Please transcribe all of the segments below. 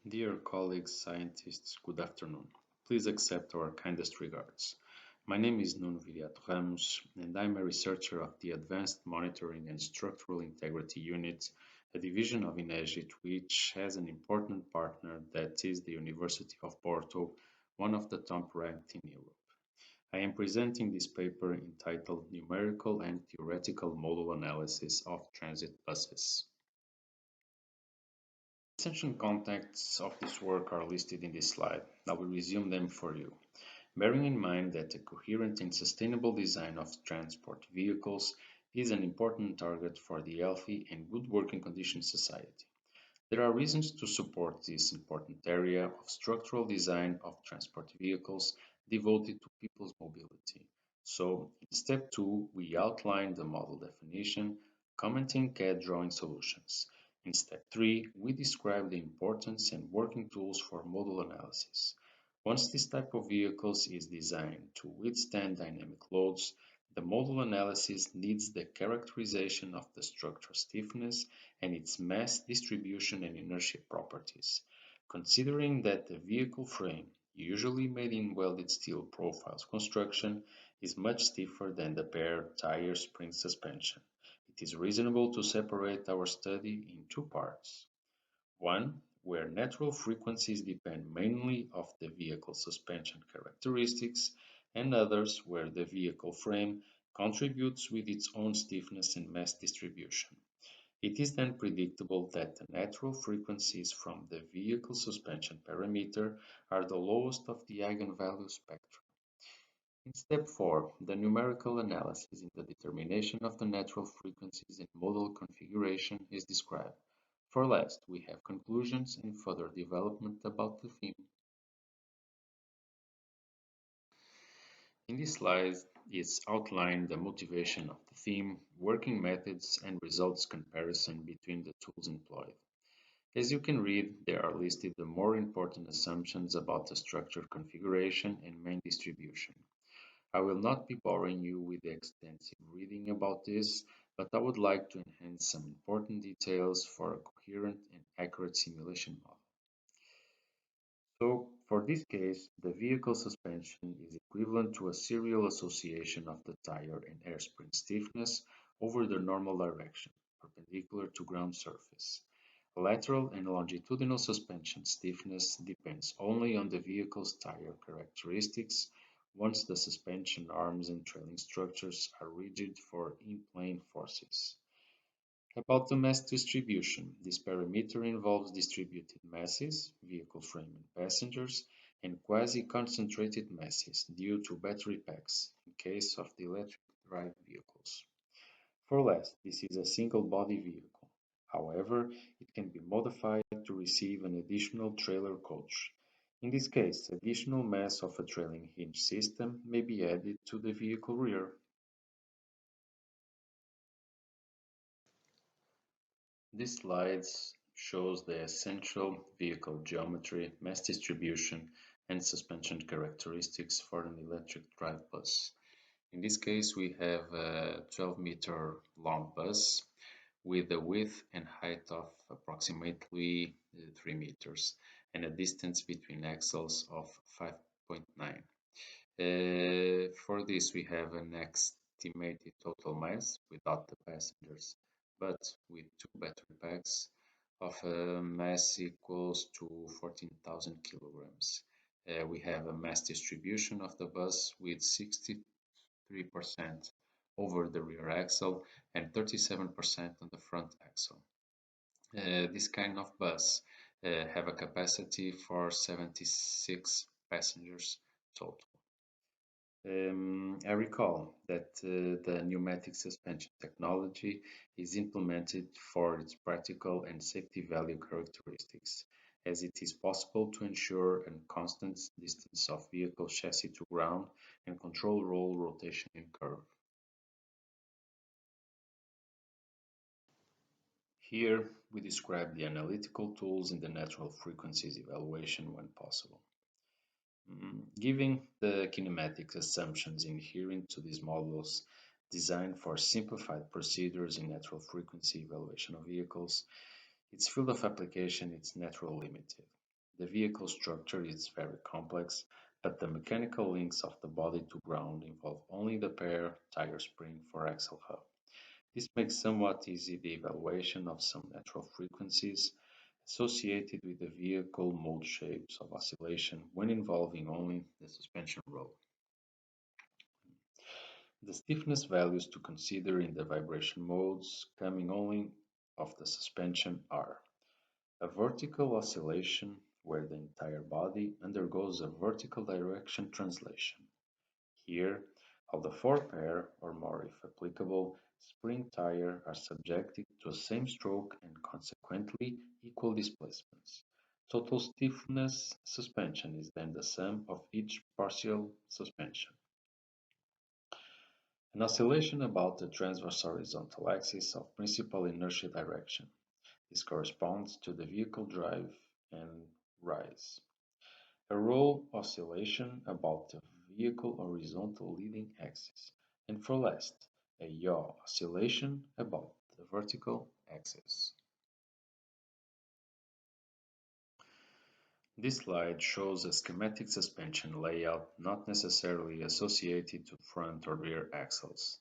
Dear colleagues, scientists, good afternoon. Please accept our kindest regards. My name is Nuno Ramos, and I'm a researcher of the Advanced Monitoring and Structural Integrity Unit, a division of INEGIT which has an important partner that is the University of Porto, one of the top ranked in Europe. I am presenting this paper entitled Numerical and Theoretical Modal Analysis of Transit Buses. Essential contexts of this work are listed in this slide. I will resume them for you. Bearing in mind that a coherent and sustainable design of transport vehicles is an important target for the healthy and good working conditions society. There are reasons to support this important area of structural design of transport vehicles devoted to people's mobility. So, in step 2, we outline the model definition, commenting CAD drawing solutions. In step 3, we describe the importance and working tools for modal analysis. Once this type of vehicles is designed to withstand dynamic loads, the modal analysis needs the characterization of the structure stiffness and its mass distribution and inertia properties. Considering that the vehicle frame, usually made in welded steel profiles construction, is much stiffer than the bare tire spring suspension, it is reasonable to separate our study in two parts. One, where natural frequencies depend mainly of the vehicle suspension characteristics, and others where the vehicle frame contributes with its own stiffness and mass distribution. It is then predictable that the natural frequencies from the vehicle suspension parameter are the lowest of the eigenvalue spectrum. In step 4, the numerical analysis in the determination of the natural frequencies and modal configuration is described. For last, we have conclusions and further development about the theme. In this slide is outlined the motivation of the theme, working methods and results comparison between the tools employed. As you can read, there are listed the more important assumptions about the structure configuration and main distribution. I will not be boring you with the extensive reading about this, but I would like to enhance some important details for a coherent and accurate simulation model. So, for this case, the vehicle suspension is equivalent to a serial association of the tire and air spring stiffness over the normal direction, perpendicular to ground surface. Lateral and longitudinal suspension stiffness depends only on the vehicle's tire characteristics once the suspension arms and trailing structures are rigid for in-plane forces. About the mass distribution, this parameter involves distributed masses, vehicle frame and passengers, and quasi-concentrated masses due to battery packs in case of the electric drive vehicles. For last, this is a single-body vehicle. However, it can be modified to receive an additional trailer coach. In this case, additional mass of a trailing hinge system may be added to the vehicle rear. This slide shows the essential vehicle geometry, mass distribution, and suspension characteristics for an electric drive bus. In this case, we have a 12-meter long bus with a width and height of approximately 3 meters and a distance between axles of 5.9. For this, we have an estimated total mass without the passengers, but with two battery packs of a mass equals to 14,000 kilograms. We have a mass distribution of the bus with 63% over the rear axle and 37% on the front axle. This kind of bus have a capacity for 76 passengers total. I recall that the pneumatic suspension technology is implemented for its practical and safety value characteristics, as it is possible to ensure a constant distance of vehicle chassis to ground and control roll rotation and curve. Here, we describe the analytical tools in the natural frequencies evaluation when possible. Giving the kinematic assumptions inherent to these models designed for simplified procedures in natural frequency evaluation of vehicles, its field of application is naturally limited. The vehicle structure is very complex, but the mechanical links of the body to ground involve only the pair tire spring for axle hub. This makes somewhat easy the evaluation of some natural frequencies associated with the vehicle mode shapes of oscillation when involving only the suspension roll. The stiffness values to consider in the vibration modes coming only of the suspension are a vertical oscillation where the entire body undergoes a vertical direction translation. Here, all the four pair, or more if applicable, spring tire are subjected to a same stroke and consequently equal displacements. Total stiffness suspension is then the sum of each partial suspension. An oscillation about the transverse horizontal axis of principal inertia direction. This corresponds to the vehicle drive and rise. A roll oscillation about the vehicle horizontal leading axis. And for last, a yaw oscillation about the vertical axis. This slide shows a schematic suspension layout not necessarily associated to front or rear axles.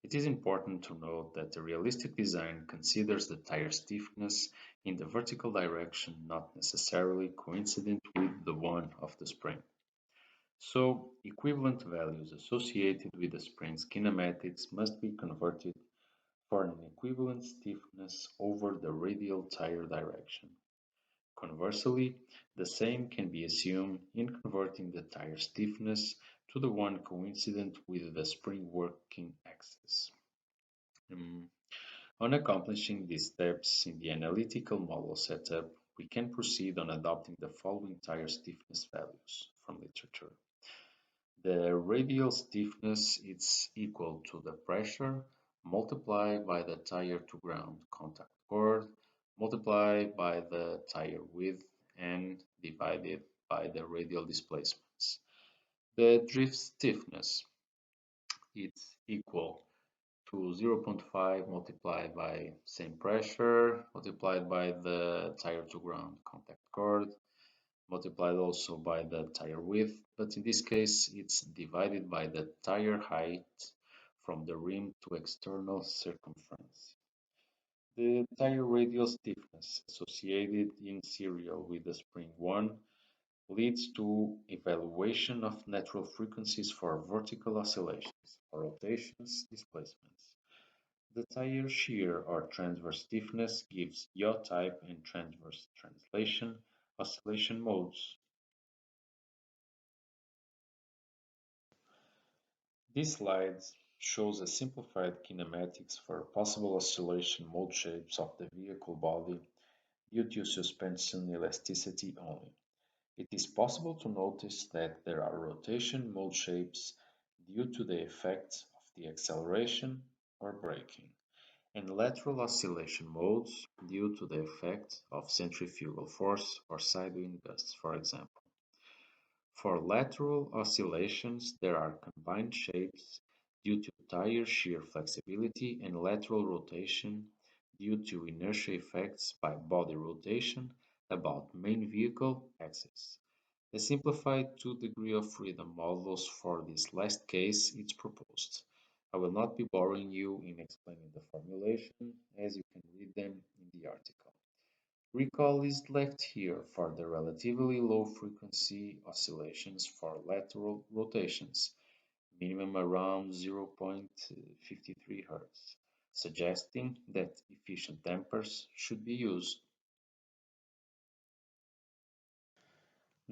It is important to note that the realistic design considers the tire stiffness in the vertical direction not necessarily coincident with the one of the spring. So, equivalent values associated with the spring's kinematics must be converted for an equivalent stiffness over the radial tire direction. Conversely, the same can be assumed in converting the tire stiffness to the one coincident with the spring working axis. Um, on accomplishing these steps in the analytical model setup, we can proceed on adopting the following tire stiffness values from literature. The radial stiffness is equal to the pressure multiplied by the tire to ground contact chord multiplied by the tire width and divided by the radial displacements. The drift stiffness is equal to 0.5 multiplied by same pressure multiplied by the tire to ground contact chord multiplied also by the tire width, but in this case it's divided by the tire height from the rim to external circumference. The tire radial stiffness associated in serial with the spring 1 leads to evaluation of natural frequencies for vertical oscillations, for rotations, displacements. The tire shear or transverse stiffness gives yaw type and transverse translation oscillation modes. This slide shows a simplified kinematics for possible oscillation mode shapes of the vehicle body due to suspension elasticity only. It is possible to notice that there are rotation mode shapes due to the effects of the acceleration or braking, and lateral oscillation modes due to the effect of centrifugal force or side wind gusts, for example. For lateral oscillations, there are combined shapes due to tire shear flexibility and lateral rotation due to inertia effects by body rotation about main vehicle axis. A simplified 2 degree of freedom modulus for this last case is proposed. I will not be boring you in explaining the formulation, as you can read them in the article. Recall is left here for the relatively low frequency oscillations for lateral rotations, minimum around 0.53 Hz, suggesting that efficient dampers should be used.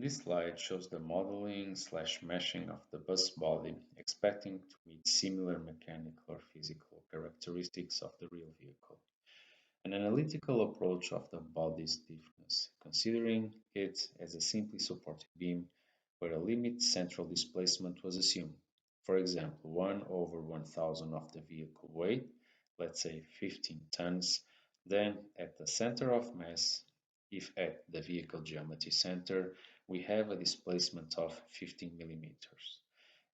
This slide shows the modeling/meshing of the bus body, expecting to meet similar mechanical or physical characteristics of the real vehicle. An analytical approach of the body stiffness, considering it as a simply supported beam where a limit central displacement was assumed. For example, 1 over 1000 of the vehicle weight, let's say 15 tons, then at the center of mass, if at the vehicle geometry center, we have a displacement of 15 millimeters.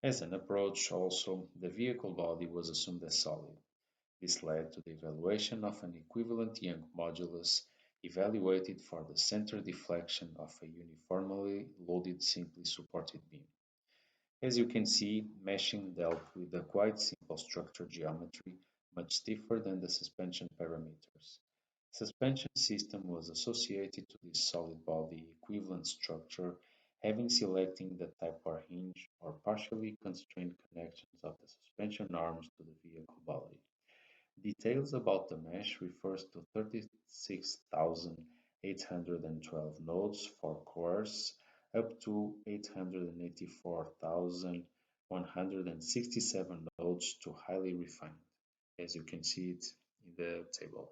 As an approach also, the vehicle body was assumed as solid. This led to the evaluation of an equivalent Young modulus evaluated for the center deflection of a uniformly loaded simply supported beam. As you can see, meshing dealt with a quite simple structure geometry, much stiffer than the suspension parameters. Suspension system was associated to this solid body equivalent structure, having selecting the type or hinge or partially constrained connections of the suspension arms to the vehicle body. Details about the mesh refers to 36,812 nodes for cores up to 884,167 nodes to highly refined, as you can see it in the table.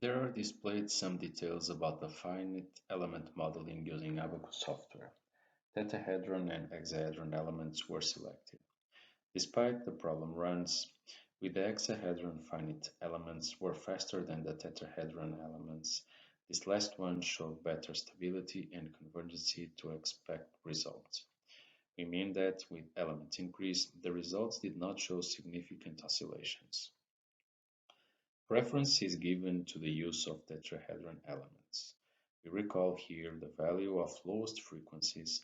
There are displayed some details about the finite element modeling using Abacus software. Tetrahedron and hexahedron elements were selected. Despite the problem runs with the hexahedron, finite elements were faster than the tetrahedron elements. This last one showed better stability and convergency to expect results. We mean that with element increase, the results did not show significant oscillations. Preference is given to the use of tetrahedron elements. We recall here the value of lowest frequencies.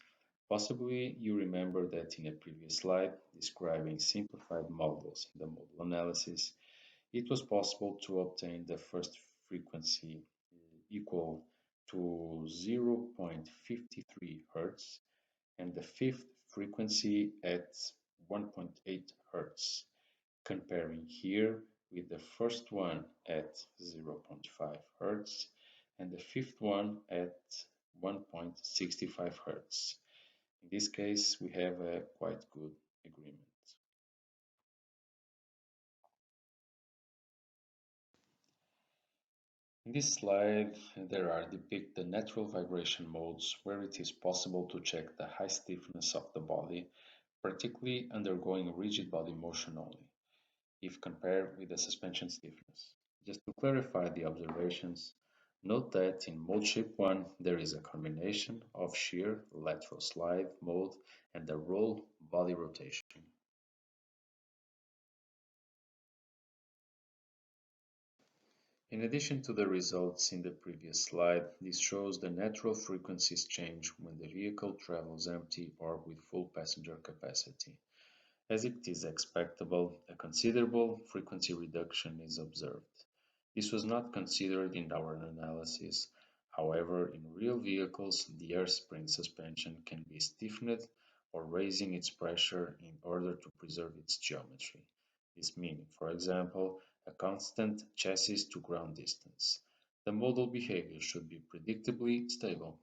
Possibly you remember that in a previous slide describing simplified models in the modal analysis, it was possible to obtain the first frequency equal to 0.53 Hz and the fifth frequency at 1.8 Hz. Comparing here with the first one at 0.5 Hz and the fifth one at 1.65 Hz. In this case, we have a quite good agreement. In this slide, there are depicted the natural vibration modes where it is possible to check the high stiffness of the body, particularly undergoing rigid body motion only, if compared with the suspension stiffness. Just to clarify the observations, note that in mode shape 1 there is a combination of shear, lateral slide mode and the roll body rotation. In addition to the results in the previous slide, this shows the natural frequencies change when the vehicle travels empty or with full passenger capacity. As it is expectable, a considerable frequency reduction is observed. This was not considered in our analysis. However, in real vehicles, the air spring suspension can be stiffened or raising its pressure in order to preserve its geometry. This means, for example, a constant chassis to ground distance. The modal behavior should be predictably stable.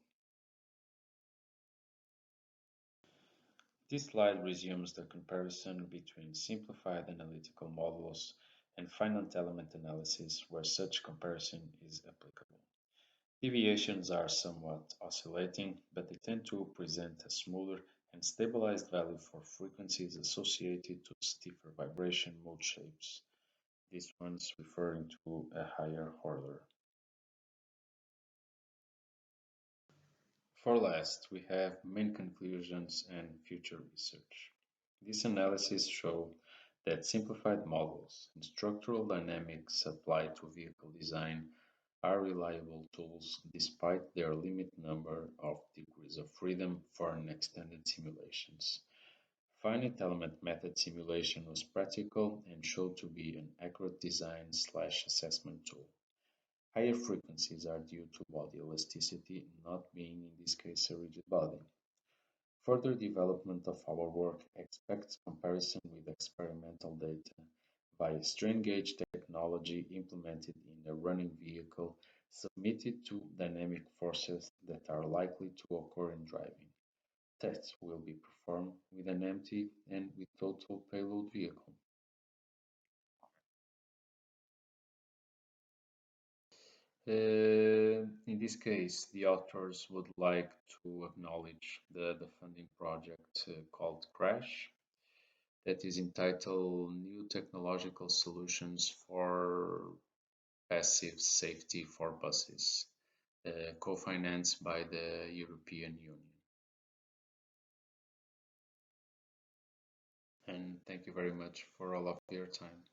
This slide resumes the comparison between simplified analytical models and finite element analysis where such comparison is applicable. Deviations are somewhat oscillating, but they tend to present a smoother and stabilized value for frequencies associated to stiffer vibration mode shapes. This one's referring to a higher order. For last, we have main conclusions and future research. This analysis shows that simplified models and structural dynamics applied to vehicle design are reliable tools despite their limited number of degrees of freedom for an extended simulations. Finite element method simulation was practical and showed to be an accurate design/assessment tool. Higher frequencies are due to body elasticity not being in this case a rigid body. Further development of our work expects comparison with experimental data by strain gauge technology implemented in a running vehicle submitted to dynamic forces that are likely to occur in driving. Tests will be performed with an empty and with total payload vehicle. In this case, the authors would like to acknowledge the funding project called CRASH that is entitled New Technological Solutions for Passive Safety for Buses, co-financed by the European Union. And thank you very much for all of your time.